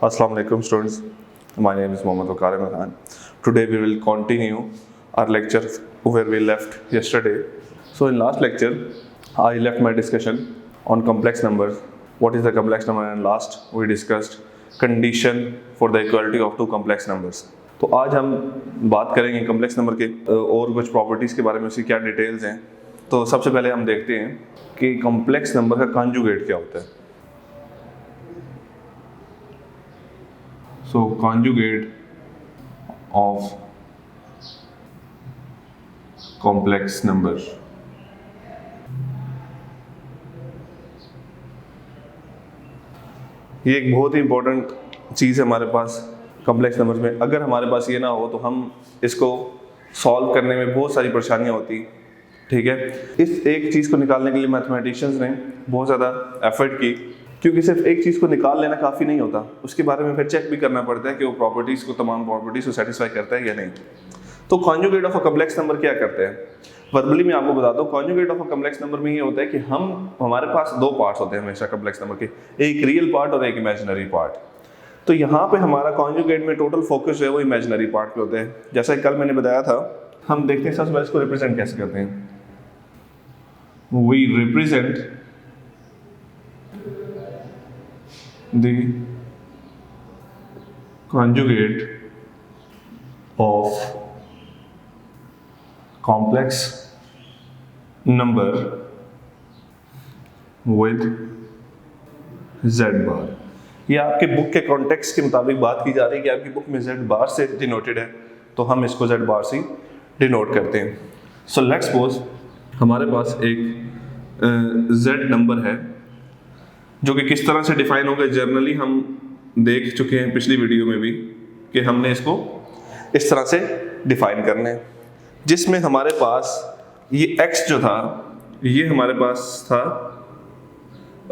Assalamu alaikum students. My name is Mohammad Waqar Ahmed Khan. Today we will continue our lecture where we left yesterday. So in last lecture I left my discussion on complex numbers. What is the complex number, and last we discussed condition for the equality of two complex numbers. तो आज हम बात करेंगे complex number के और कुछ properties के बारे में, उसकी क्या डिटेल्स हैं। तो सबसे पहले हम देखते हैं कि कम्प्लेक्स नंबर का कॉन्जुगेट क्या होता है। So conjugate of complex number. ये एक बहुत ही इम्पोर्टेंट चीज़ है हमारे पास कॉम्प्लेक्स नंबर्स में। अगर हमारे पास ये ना हो तो हम इसको सॉल्व करने में बहुत सारी परेशानियाँ होती, ठीक है। इस एक चीज़ को निकालने के लिए मैथमेटिशियंस ने बहुत ज़्यादा एफर्ट की, क्योंकि सिर्फ एक चीज़ को निकाल लेना काफ़ी नहीं होता, उसके बारे में फिर चेक भी करना पड़ता है कि वो प्रॉपर्टीज़ को, तमाम प्रॉपर्टीज़ को सेटिस्फाई करता है या नहीं। तो conjugate of a complex number क्या करते हैं, वर्बली मैं आपको बताता हूँ। Conjugate of a complex number में ये होता है कि हमारे पास दो पार्ट्स होते हैं हमेशा कॉम्प्लेक्स नंबर के, एक रियल पार्ट और एक इमेजिनरी पार्ट। तो यहाँ पे हमारा कॉन्जुगेट में टोटल फोकस जो है वो इमेजिनरी पार्ट पे होते हैं। जैसा कल मैंने बताया था, हम देखते हैं सबसे पहले इसको रिप्रेजेंट कैसे करते हैं। We represent the conjugate of complex number with z bar। ये आपके बुक के कॉन्टेक्स्ट के मुताबिक बात की जा रही है कि आपकी बुक में z बार से डिनोटेड है, तो हम इसको z बार से डिनोट करते हैं। सो लेट्स सपोज हमारे पास एक z नंबर है जो कि किस तरह से डिफाइन होगा जनरली हम देख चुके हैं पिछली वीडियो में भी, कि हमने इसको इस तरह से डिफाइन करना है, जिसमें हमारे पास ये x जो था ये हमारे पास था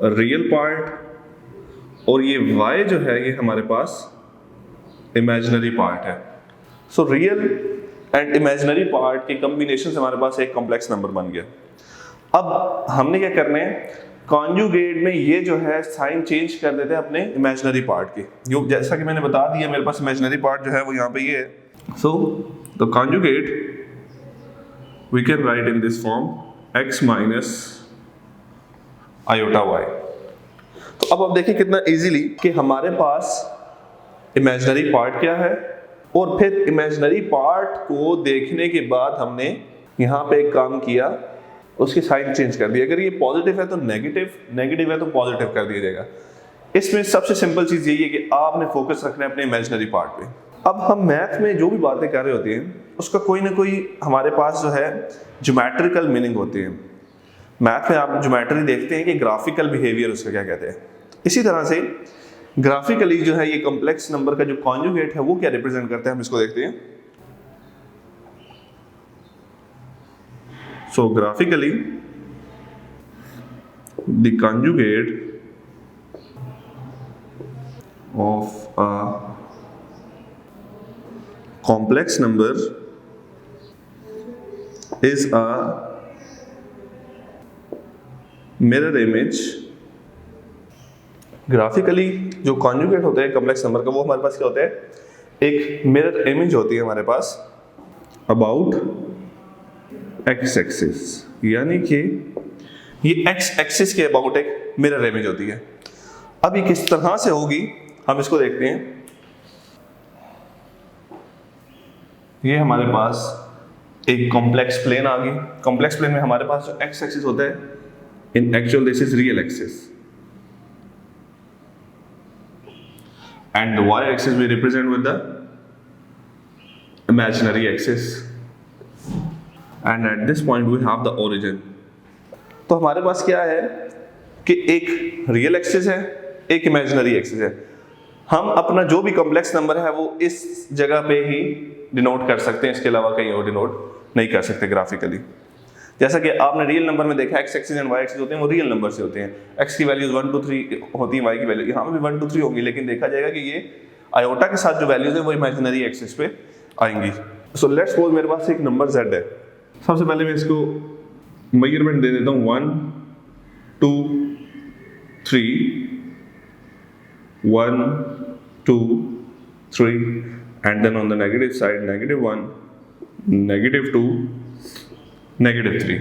रियल पार्ट, और ये y जो है ये हमारे पास इमेजिनरी पार्ट है। So real and imaginary part के कॉम्बिनेशन से हमारे पास एक कॉम्प्लेक्स नंबर बन गया। अब हमने क्या करना है, कॉन्जुगेट में ये जो है साइन चेंज कर देते हैं अपने इमेजिनरी पार्ट की। जो जैसा कि मैंने बता दिया, मेरे पास इमेजिनरी पार्ट जो है वो यहाँ पे ये है। So the conjugate we can write in this form x minus iota y। तो अब देखिए कितना इजीली कि हमारे पास इमेजिनरी पार्ट क्या है, और फिर इमेजिनरी पार्ट को देखने के बाद हमने यहाँ पे एक काम किया, उसकी साइन चेंज कर दी। अगर ये पॉजिटिव है तो नेगेटिव, नेगेटिव है तो पॉजिटिव कर दिया जाएगा। इसमें सबसे सिंपल चीज़ यही है कि आपने फोकस रखना है अपने इमेजिनरी पार्ट पे। अब हम मैथ में जो भी बातें कर रहे होते हैं उसका कोई ना कोई हमारे पास जो है ज्योमेट्रिकल मीनिंग होती है। मैथ में आप ज्योमेट्री देखते हैं कि ग्राफिकल बिहेवियर उसका क्या कहते हैं। इसी तरह से ग्राफिकली जो है ये कॉम्प्लेक्स नंबर का जो कॉन्जुगेट है वो क्या रिप्रेजेंट करते हैं, हम इसको देखते हैं। So graphically, the conjugate of a complex number is a mirror image। Graphically जो कॉन्जुगेट होते हैं कॉम्प्लेक्स नंबर का, वो हमारे पास क्या होता है, एक मिरर इमेज होती है हमारे पास अबाउट एक्स एक्सिस, यानी कि ये एक्स एक्सिस के अबाउट एक मिरर इमेज होती है। अब ये किस तरह से होगी हम इसको देखते हैं। ये हमारे पास एक कॉम्प्लेक्स प्लेन आ गई। कॉम्प्लेक्स प्लेन में हमारे पास जो एक्स एक्सिस होता है, in actual this is real axis, and the Y axis we represent with the imaginary axis, and at this point we have the origin। तो हमारे पास क्या है कि एक रियल एक्सिस है, एक इमेजिनरी एक्सिस है। हम अपना जो भी कॉम्प्लेक्स नंबर है वो इस जगह पे ही डिनोट कर सकते हैं, इसके अलावा कहीं और डिनोट नहीं कर सकते ग्राफिकली। जैसा कि आपने रियल नंबर में देखा, X axis and Y axis होते हैं, वो रियल नंबर से होते हैं। एक्स की वैल्यूज 1 2 3 होती है, वाई की वैल्यू यहाँ पे भी 1 2 3 होंगी, लेकिन देखा जाएगा कि ये आयोटा के साथ जो वैल्यूज है वो इमेजिनरी एक्सिस पे आएंगी। सो लेट्स सपोज मेरे पास एक नंबर z है। सबसे पहले मैं इसको मेजरमेंट दे देता हूँ 1 2 3 1 2, 3, and then on the negative side, -1, -2, -3.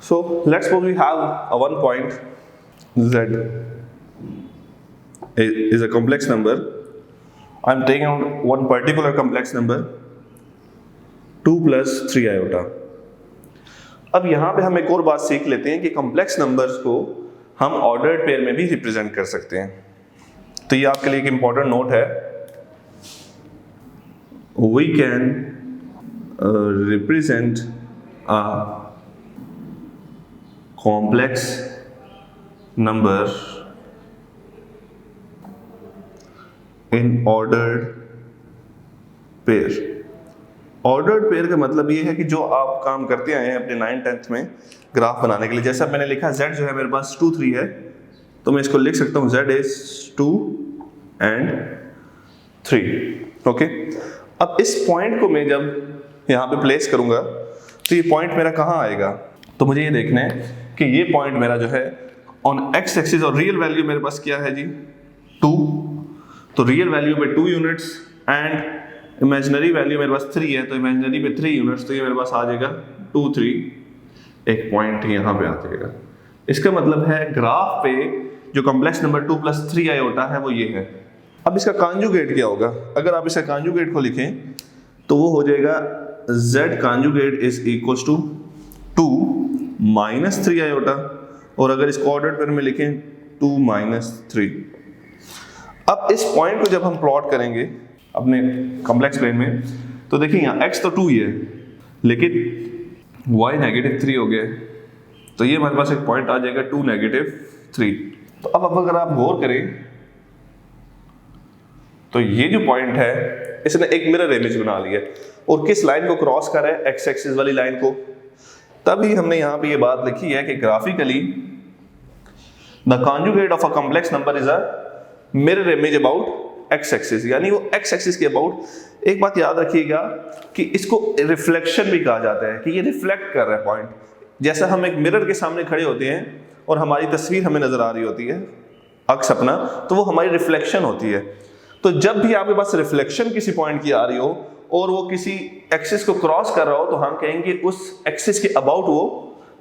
So let's suppose we have a one point z is a complex number. I'm taking out one particular complex number 2 + 3 iota. अब यहाँ पे हम एक और बात सीख लेते हैं कि कॉम्प्लेक्स नंबर्स को हम ऑर्डर्ड पेयर में भी रिप्रेजेंट कर सकते हैं. तो ये आपके लिए एक इंपॉर्टेंट नोट है. We can represent a complex number in ordered pair. Ordered pair का मतलब ये है कि जो आप काम करते आए हैं अपने 9th 10th में ग्राफ बनाने के लिए. जैसा मैंने लिखा z जो है मेरे पास 2, 3 है, तो मैं इसको लिख सकता हूँ z is 2 and 3. ओके. अब इस पॉइंट को मैं जब यहाँ पे प्लेस करूँगा तो ये पॉइंट मेरा कहाँ आएगा? तो मुझे ये देखना है कि ये पॉइंट मेरा जो है ऑन x एक्सिस और रियल वैल्यू मेरे पास क्या है जी? 2. तो रियल वैल्यू पे 2 यूनिट्स एंड इमेजिनरी वैल्यू मेरे पास 3 है, तो इमेजिनरी पे 3 यूनिट्स, तो ये मेरे पास आ जाएगा 2, 3. एक पॉइंट यहाँ पे आ जाएगा. इसका मतलब है ग्राफ पे जो कॉम्प्लेक्स नंबर 2 + 3 आयोटा है वो ये है. अब इसका कॉन्जुगेट क्या होगा? अगर आप इसका कॉन्जुगेट को लिखें तो वो हो जाएगा z conjugate is equals to 2 - 3 iota, और अगर इसको ऑर्डर्ड पेयर में लिखें 2 - 3. अब इस पॉइंट को जब हम प्लॉट करेंगे अपने कॉम्प्लेक्स प्लेन में तो देखिए यहाँ x तो 2 ही है लेकिन y -3 हो गया, तो ये हमारे पास एक पॉइंट आ जाएगा 2 -3. तो अब अगर आप गौर करें तो ये जो पॉइंट है इसने एक मिरर इमेज बना लिया और किस लाइन को क्रॉस कर रहा है? x एक्सिस वाली लाइन को. तभी हमने यहाँ पे ये बात लिखी है कि graphically the conjugate of a complex number is a mirror image about x axis, यानी वो x एक्सिस के अबाउट. एक बात याद रखिएगा कि इसको रिफ्लेक्शन भी कहा जाता है कि ये रिफ्लेक्ट कर रहा है पॉइंट. जैसा हम एक मिरर के सामने खड़े होते हैं और हमारी तस्वीर हमें नजर आ रही होती है अक्स अपना, तो वो हमारी रिफ्लेक्शन होती है. तो जब भी आपके पास रिफ्लेक्शन किसी पॉइंट की आ रही हो और वो किसी एक्सिस को क्रॉस कर रहा हो तो हम कहेंगे उस एक्सिस के अबाउट वो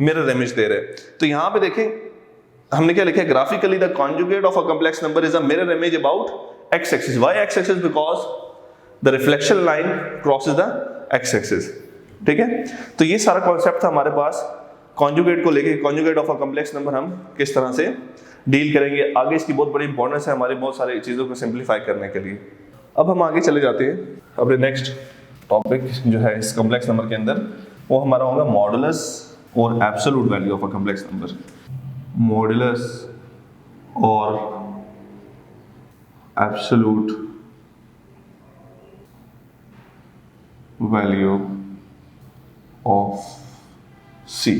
मिरर इमेज दे रहे हैं. तो यहाँ पे देखें हमने क्या लिखा है? Graphically the conjugate of a complex number is a mirror image about x axis. Why x axis? Because the reflection line crosses the x axis. ठीक है. तो ये सारा कॉन्सेप्ट था हमारे पास कॉन्जुगेट को लेके. Conjugate of a complex number हम किस तरह से डील करेंगे आगे, इसकी बहुत बड़ी इंपॉर्टेंस है हमारे बहुत सारी चीज़ों को सिंप्लीफाई करने के लिए. अब हम आगे चले जाते हैं अपने नेक्स्ट टॉपिक जो है इस कॉम्प्लेक्स नंबर के अंदर, वो हमारा होगा मॉडुलस और absolute value of a complex number. Modulus और एब्सोल्यूट वैल्यू ऑफ c.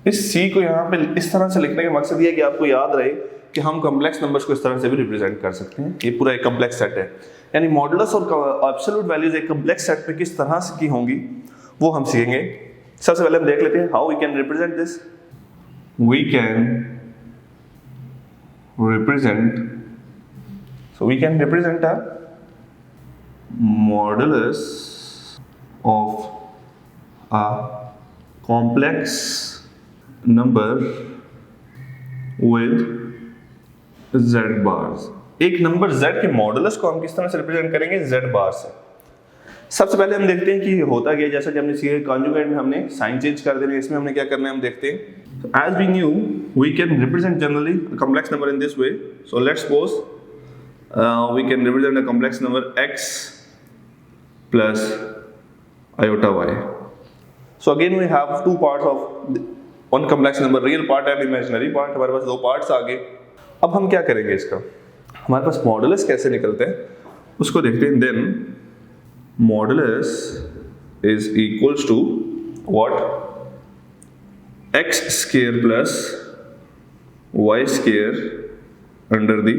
इस c को यहाँ पे इस तरह से लिखने का मकसद ये है कि आपको याद रहे कि हम कॉम्प्लेक्स नंबर्स को इस तरह से भी रिप्रेजेंट कर सकते हैं. ये पूरा एक कॉम्प्लेक्स सेट है, यानी मॉडुलस और एब्सोल्यूट वैल्यूज एक कॉम्प्लेक्स सेट पे किस तरह से की होंगी वो हम सीखेंगे. सबसे पहले हम देख लेते हैं how we can represent this. We can represent So we can represent a modulus of a complex number with z bars. एक नंबर z के मॉडुलस को हम किस तरह से रिप्रेजेंट करेंगे? z बार से. सबसे पहले हम देखते हैं कि ये होता क्या है. जैसा कि हमने सीखा कॉन्जुगेट में हमने साइन चेंज कर देना है, इसमें हमने क्या करना है हम देखते हैं. As we knew, we can represent generally a complex number in this way. So let's suppose we can represent a complex number x plus iota y. So again we have two parts of one complex number, real part and imaginary part. हमारे पास दो parts आ गए. अब हम क्या करेंगे इसका? हमारे पास modulus कैसे निकलते हैं उसको देखते हैं. Then modulus is equals to what? x square plus y square under the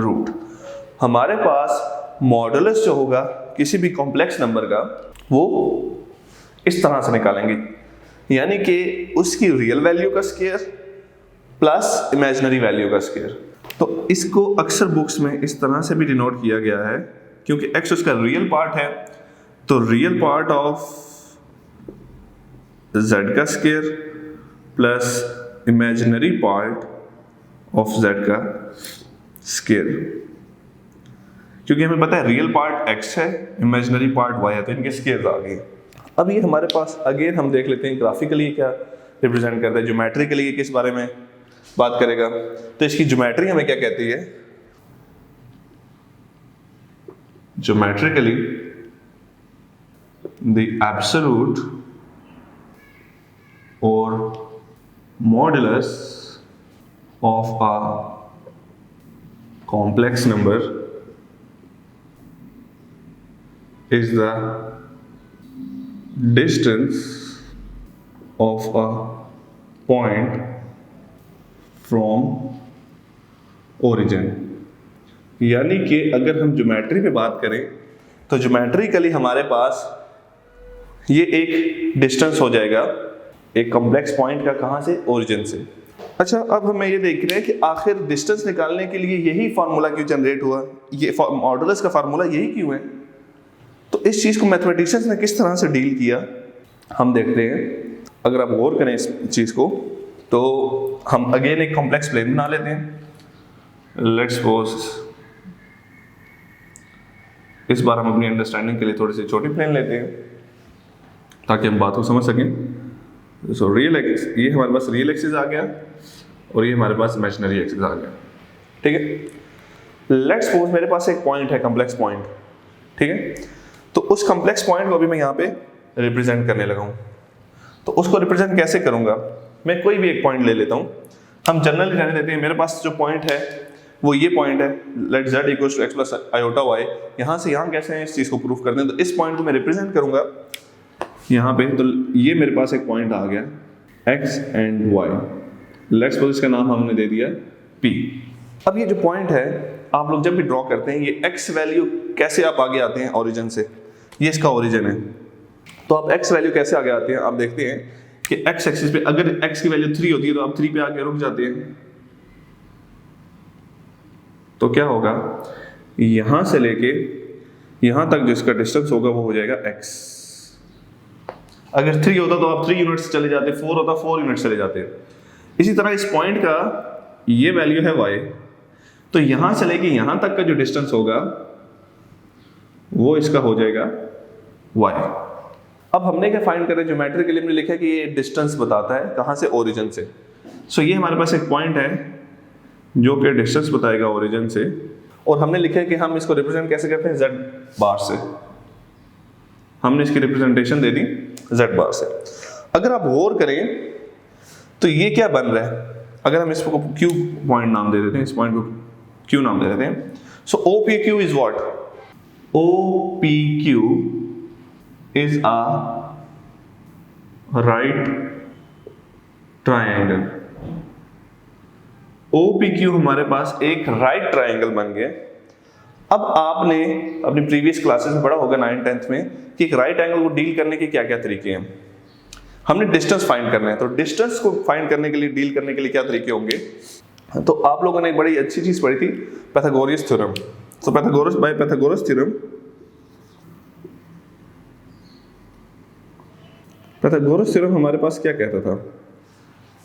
root. हमारे पास मॉडुलस जो होगा किसी भी कॉम्प्लेक्स नंबर का वो इस तरह से निकालेंगे, यानी कि उसकी रियल वैल्यू का स्क्वायर प्लस इमेजिनरी वैल्यू का स्क्वायर. तो इसको अक्सर बुक्स में इस तरह से भी डिनोट किया गया है, क्योंकि x उसका रियल पार्ट है, तो रियल पार्ट ऑफ z का square plus imaginary part of z का स्क्वायर। क्योंकि हमें पता है रियल पार्ट x है, इमेजिनरी पार्ट y है, तो इनके स्क्वायर्स आ गए। अब ये हमारे पास अगेन हम देख लेते हैं ग्राफिकली क्या रिप्रेजेंट करता है, ज्योमेट्रिकली किस बारे में बात करेगा। तो इसकी ज्योमेट्री हमें क्या कहती है, ज्योमेट्रिकली द एब्सोल्यूट और modulus of a complex number is the distance of a point from origin। यानी कि अगर हम ज्योमेट्री पे बात करें तो ज्योमेट्रिकली हमारे पास ये एक डिस्टेंस हो जाएगा एक कॉम्प्लेक्स पॉइंट का, कहाँ से, ओरिजिन से। अच्छा, अब हमें ये देख रहे हैं कि आखिर डिस्टेंस निकालने के लिए यही फार्मूला क्यों जनरेट हुआ, ये मॉडुलस का फार्मूला यही क्यों है। तो इस चीज़ को मैथमेटिशियंस ने किस तरह से डील किया हम देखते हैं। अगर आप गौर करें इस चीज़ को तो हम अगेन एक कॉम्प्लेक्स प्लेन बना लेते हैं। लेट्स सपोज इस बार हम अपनी अंडरस्टैंडिंग के लिए थोड़ी सी छोटी प्लेन लेते हैं ताकि हम बात को समझ सकें। सो रियल एक्सिस, ये हमारे पास रियल एक्सिस आ गया और ये हमारे पास इमेजिनरी एक्सिस आ गया, ठीक है। लेट्स सपोज मेरे पास एक पॉइंट है, कॉम्प्लेक्स पॉइंट, ठीक है। तो उस कॉम्प्लेक्स पॉइंट को अभी मैं यहाँ पे रिप्रेजेंट करने लगा हूँ। तो उसको रिप्रेजेंट कैसे करूँगा, मैं कोई भी एक पॉइंट ले लेता हूँ। हम जनरली रहने देते हैं, मेरे पास जो पॉइंट है वो ये पॉइंट है, let z equals to x plus iota y. यहाँ से यहाँ कैसे है इस चीज़ को प्रूफ करते हैं, तो इस पॉइंट को मैं रिप्रेजेंट करूँगा यहाँ पे। तो ये मेरे पास एक पॉइंट आ गया x and y, let's suppose इसका नाम हमने दे दिया p। अब ये जो पॉइंट है आप लोग जब भी ड्रॉ करते हैं, ये x वैल्यू कैसे आप आगे आते हैं ओरिजिन से, ये इसका ओरिजिन है। तो आप x वैल्यू कैसे आगे आते हैं, आप देखते हैं कि x एक्सिस पे अगर x की वैल्यू 3 होती है तो आप 3 पे आके रुक जाते हैं। तो क्या होगा, यहां से लेके यहां तक जो इसका डिस्टेंस होगा वो हो जाएगा x। अगर 3 होता तो आप 3 यूनिट्स चले जाते, 4 होता 4 यूनिट्स चले जाते। इसी तरह इस पॉइंट का ये वैल्यू है y, तो यहां से लेके यहां तक का जो डिस्टेंस होगा वो इसका हो जाएगा y। अब हमने क्या फाइंड करें, ज्योमेट्री के लिए हमने लिखा कि ये डिस्टेंस बताता है कहां से, ओरिजिन से। सो ये हमारे पास एक पॉइंट है जो कि डिस्टेंस बताएगा ओरिजिन से, और हमने लिखा है कि हम इसको रिप्रेजेंट कैसे करते हैं, z बार से। हमने इसकी रिप्रेजेंटेशन दे दी z बार से। अगर आप गौर करें तो ये क्या बन रहा है, अगर हम इसको q पॉइंट नाम दे देते हैं, इस पॉइंट को q नाम दे देते हैं। सो OPQ is what, OPQ is a right triangle। OPQ हमारे पास एक राइट ट्राइंगल बन गया। अब आपने अपनी प्रीवियस क्लासेस में पढ़ा होगा 9th 10th में कि एक राइट एंगल को डील करने के क्या क्या तरीके हैं। हमने डिस्टेंस फाइंड करना है, तो डिस्टेंस को फाइंड करने के लिए, डील करने के लिए क्या तरीके होंगे। तो आप लोगों ने एक बड़ी अच्छी चीज पढ़ी थी, पाइथागोरस थ्योरम। तो Pythagoras by Pythagoras theorem, Pythagoras theorem हमारे पास क्या कहता था,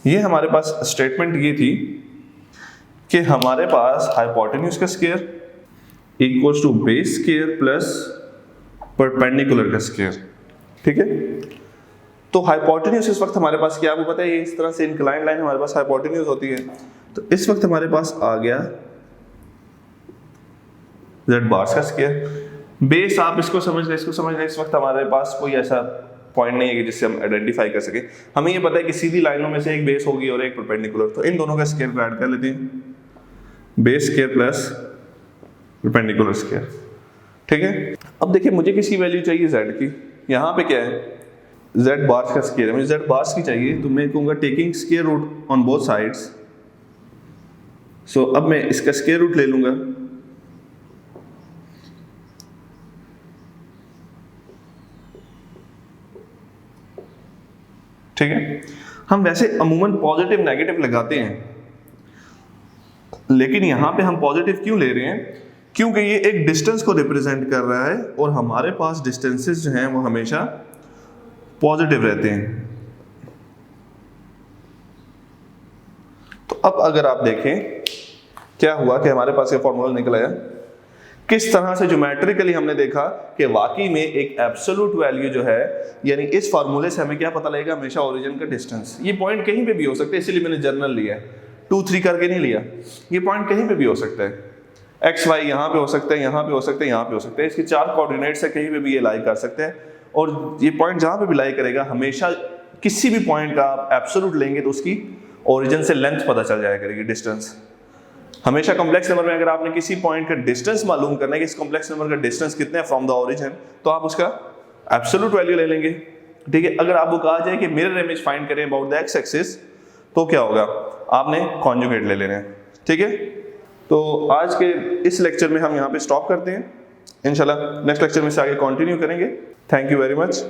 ये हमारे पास स्टेटमेंट ये थी कि हमारे पास हाइपोटेन्यूज का square equals to base square plus perpendicular का स्क्वायर, ठीक है। तो हाइपोटेन्यूज इस वक्त हमारे पास क्या, आपको पता है ये इस तरह से इंक्लाइंड लाइन हमारे पास हाइपोटेन्यूज होती है। तो इस वक्त हमारे पास आ गया z बार्स का स्क्वायर। बेस आप इसको समझ लें, इसको समझ लें। इस वक्त हमारे पास कोई ऐसा पॉइंट नहीं है कि जिससे हम आइडेंटिफाई कर सके। हमें ये पता है कि सीधी लाइनों में से एक बेस होगी और एक परपेंडिकुलर, तो इन दोनों का स्क्वायर को ऐड कर लेते हैं, base square plus perpendicular square, ठीक है। अब देखिए मुझे किसी वैल्यू चाहिए z की, यहाँ पे क्या है z बार्स का स्क्वायर है, मुझे z बार्स की चाहिए, तो मैं कहूँगा taking square root on both sides. So अब मैं इसका स्क्वायर रूट ले लूंगा, ठीक है। हम वैसे अमूमन पॉजिटिव नेगेटिव लगाते हैं, लेकिन यहाँ पे हम पॉजिटिव क्यों ले रहे हैं? क्योंकि ये एक डिस्टेंस को रिप्रेजेंट कर रहा है और हमारे पास डिस्टेंसेस जो हैं वो हमेशा पॉजिटिव रहते हैं। तो अब अगर आप देखें क्या हुआ कि हमारे पास ये फॉर्मूला निकल आया, किस तरह से ज्योमेट्रिकली हमने देखा कि वाकई में एक एब्सोल्यूट वैल्यू जो है, यानी इस फार्मूले से हमें क्या पता लगेगा, हमेशा ओरिजिन का डिस्टेंस। ये पॉइंट कहीं पे भी हो सकता है, इसीलिए मैंने जर्नल लिया है, 2 3 करके नहीं लिया। ये पॉइंट कहीं पे भी हो सकता है, एक्स वाई यहाँ पे हो सकता है, यहाँ पे हो सकता है, यहाँ पे हो सकता है। इसके 4 कोऑर्डिनेट्स है, कहीं पे भी ये लाई कर सकते हैं। और ये पॉइंट जहाँ पे भी लाई करेगा, हमेशा किसी भी पॉइंट का आप एब्सोल्यूट लेंगे तो उसकी ओरिजिन से लेंथ पता चल जाया करेगी, डिस्टेंस। हमेशा कॉम्प्लेक्स नंबर में अगर आपने किसी पॉइंट का डिस्टेंस मालूम करना है कि इस कॉम्प्लेक्स नंबर का डिस्टेंस कितना है फ्रॉम द ओरिजिन, तो आप उसका एब्सोल्यूट वैल्यू ले लेंगे। ठीक है, अगर आपको कहा जाए कि मिरर इमेज फाइंड करें अबाउट द एक्स एक्सिस, तो क्या होगा, आपने कॉन्जुगेट ले लेना है। ठीक है, तो आज के इस लेक्चर में हम यहाँ पे स्टॉप करते हैं। इंशाल्लाह नेक्स्ट लेक्चर में से आगे कंटिन्यू करेंगे। Thank you very much.